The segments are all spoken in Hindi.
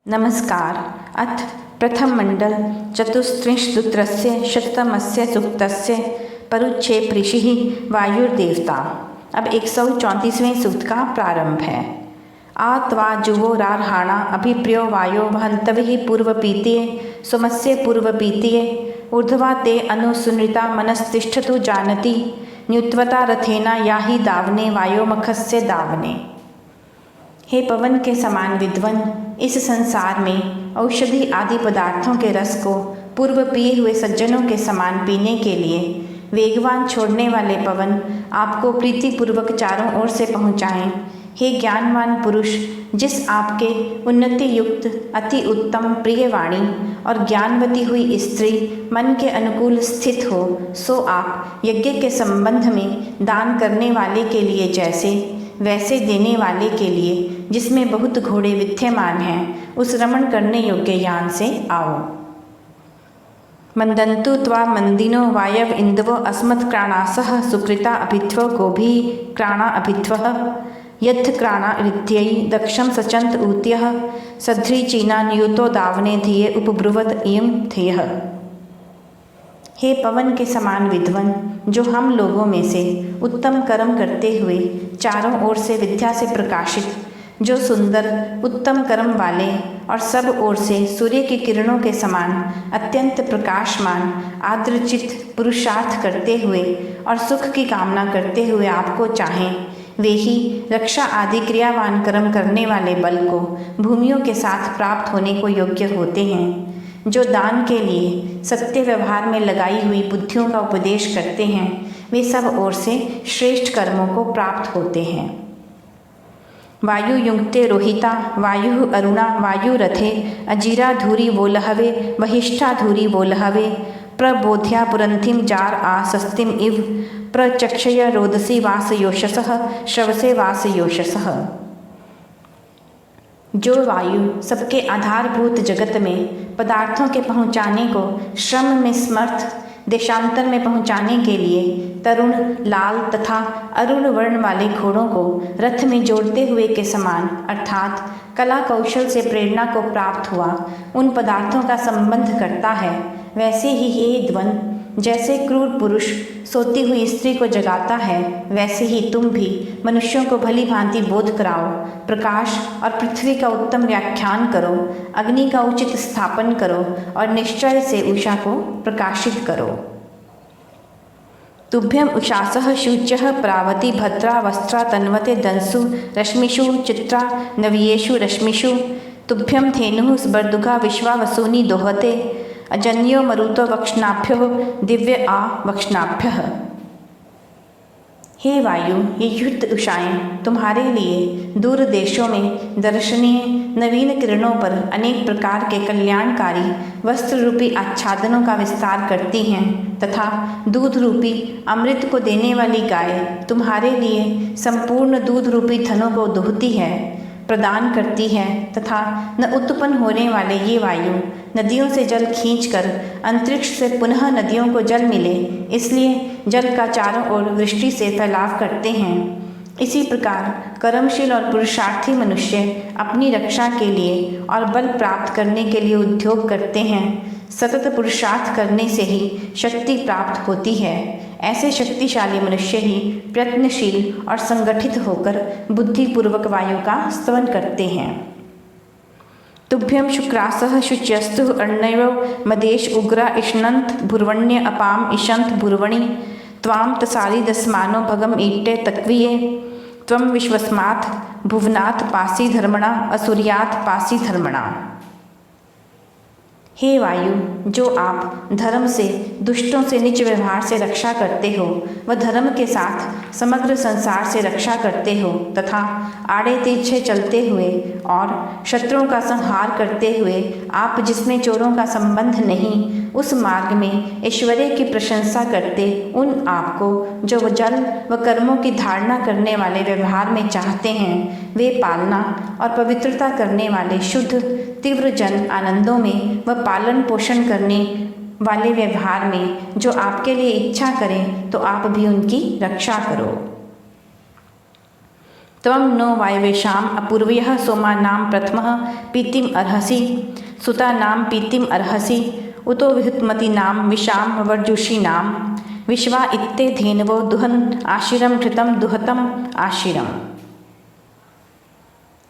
नमस्कार। अथ प्रथम मंडल चतुस्त्रिंशदुत्तरस्य शततमस्य सूक्तस्य परुच्छेप ऋषिः वायुर्देवता। अब 134वें सूक्त का प्रारंभ है। आ त्वा जुवो रारहाणा अभिप्रियो वायो वहन्तविः पूर्वपीतिये सोमस्य पूर्वपीतिये ऊर्ध्वा ते अनुसुनृता मनस्तिष्ठतु जानति न्युत्वता रथेना याहि दावने वायोमखस्य दावने। हे पवन के समान विद्वन, इस संसार में औषधि आदि पदार्थों के रस को पूर्व पिए हुए सज्जनों के समान पीने के लिए वेगवान छोड़ने वाले पवन आपको प्रीतिपूर्वक चारों ओर से पहुँचाएं। हे ज्ञानवान पुरुष, जिस आपके उन्नति युक्त अति उत्तम प्रिय वाणी और ज्ञानवती हुई स्त्री मन के अनुकूल स्थित हो, सो आप यज्ञ के संबंध में दान करने वाले के लिए जैसे वैसे देने वाले के लिए जिसमें बहुत घोड़े विद्यमान हैं, उस रमण करने योग्य यान से आओ। मंदन्तु त्वा मंदिनो वायव इंदवो अस्मत्क्राणासः सुकृता अभिध्वो गोभी क्राणा अभिध्वः यथ क्राणा ऋद्यै दक्षं सचंत ऊत्यः सध्रीचीना नियुतो दावने धिये उपब्रुवत इयं थेयः। हे पवन के समान विद्वन, जो हम लोगों में से उत्तम कर्म करते हुए चारों ओर से विद्या से प्रकाशित, जो सुंदर उत्तम कर्म वाले और सब ओर से सूर्य की किरणों के समान अत्यंत प्रकाशमान आर्द्रचित्त पुरुषार्थ करते हुए और सुख की कामना करते हुए आपको चाहें, वे ही रक्षा आदि क्रियावान कर्म करने वाले बल को भूमियों के साथ प्राप्त होने को योग्य होते हैं। जो दान के लिए सत्य व्यवहार में लगाई हुई बुद्धियों का उपदेश करते हैं, वे सब ओर से श्रेष्ठ कर्मों को प्राप्त होते हैं। वायु युंक्ते रोहिता वायु अरुणा वायु रथे अजीरा धूरी वोलहवे वहिष्ठा धूरी वोलहवे प्रबोध्या पुरंथिम जार आ सस्तिम इव प्रचक्षय रोदसी वास योषसः श्रवसे वास योषसः। जो वायु सबके आधारभूत जगत में पदार्थों के पहुँचाने को श्रम में समर्थ देशांतर में पहुँचाने के लिए तरुण लाल तथा अरुण वर्ण वाले घोड़ों को रथ में जोड़ते हुए के समान अर्थात कला कौशल से प्रेरणा को प्राप्त हुआ उन पदार्थों का संबंध करता है, वैसे ही हे ध्वन, जैसे क्रूर पुरुष सोती हुई स्त्री को जगाता है, वैसे ही तुम भी मनुष्यों को भली भांति बोध कराओ। प्रकाश और पृथ्वी का उत्तम व्याख्यान करो, अग्नि का उचित स्थापन करो और निश्चय से उषा को प्रकाशित करो। तुभ्यम उषासः शुच्यः प्रावती भद्रा वस्त्रा तन्वते दंसु रश्मिषु चित्रा नवीयेषु रश्मिषु तुभ्यम धेनुः स्बर्दुघा विश्वा वसूनि दोहते अजन्यो मरुतो वक्ष्णाभ्यो दिव्य आ वक्ष्णाभ्यः। हे वायु, ये युक्त उषाएं तुम्हारे लिए दूर देशों में दर्शनीय नवीन किरणों पर अनेक प्रकार के कल्याणकारी वस्त्र रूपी आच्छादनों का विस्तार करती हैं तथा दूध रूपी अमृत को देने वाली गाय तुम्हारे लिए संपूर्ण दूध रूपी धनों को दुहती है, प्रदान करती है तथा न उत्पन्न होने वाले ये वायु नदियों से जल खींचकर अंतरिक्ष से पुनः नदियों को जल मिले, इसलिए जल का चारों ओर वृष्टि से फैलाव करते हैं। इसी प्रकार कर्मशील और पुरुषार्थी मनुष्य अपनी रक्षा के लिए और बल प्राप्त करने के लिए उद्योग करते हैं। सतत पुरुषार्थ करने से ही शक्ति प्राप्त होती है। ऐसे शक्तिशाली मनुष्य ही प्रयत्नशील और संगठित होकर बुद्धिपूर्वक वायु का स्तवन करते हैं। तुभ्यम शुक्रासः शुच्यस्तु अर्णयो मदेश उग्रा इष्णंत भुर्वण्य अपाम इशंत भुर्वणि त्वाम तसारी दस्मानो भगम ईट्टे तक्विये त्वम विश्वस्मात् भुवनात् पासी धर्मणा असुर्यात् पासी धर्मणा। हे वायु, जो आप धर्म से दुष्टों से निज व्यवहार से रक्षा करते हो व धर्म के साथ समग्र संसार से रक्षा करते हो तथा आड़े तिरछे चलते हुए और शत्रुओं का संहार करते हुए आप जिसमें चोरों का संबंध नहीं, उस मार्ग में ऐश्वर्य की प्रशंसा करते उन आपको जो जल व कर्मों की धारणा करने वाले व्यवहार में चाहते हैं, वे पालना और पवित्रता करने वाले शुद्ध तीव्र जन आनंदों में व पालन पोषण करने वाले व्यवहार में जो आपके लिए इच्छा करें, तो आप भी उनकी रक्षा करो। त्वं नो वायवेषाम् अपूर्वयः सोमानां प्रथमः पीतिम् अर्हसि सुतानां पीतिम् अर्हसि उतो विहुतमतीनां विशां वर्जुषीणां विश्वा इत्ते धेनवो दुहन् आशिरं घृतं दुहतम् आशिरम।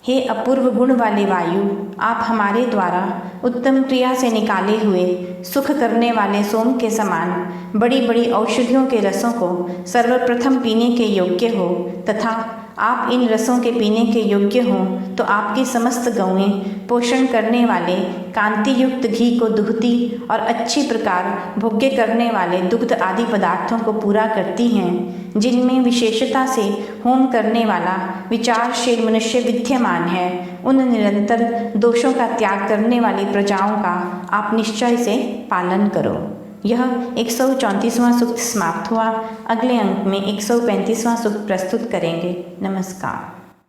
हे अपूर्व गुण वाले वायु, आप हमारे द्वारा उत्तम क्रिया से निकाले हुए सुख करने वाले सोम के समान बड़ी बड़ी औषधियों के रसों को सर्वप्रथम पीने के योग्य हो, तथा आप इन रसों के पीने के योग्य हों तो आपकी समस्त गौएं पोषण करने वाले कांति युक्त घी को दुहती और अच्छी प्रकार भोग्य करने वाले दुग्ध आदि पदार्थों को पूरा करती हैं, जिनमें विशेषता से होम करने वाला विचारशील मनुष्य विद्यमान है। उन निरंतर दोषों का त्याग करने वाली प्रजाओं का आप निश्चय से पालन करो। यह 134वां सूक्त समाप्त हुआ। अगले अंक में 135वां सूक्त प्रस्तुत करेंगे। नमस्कार।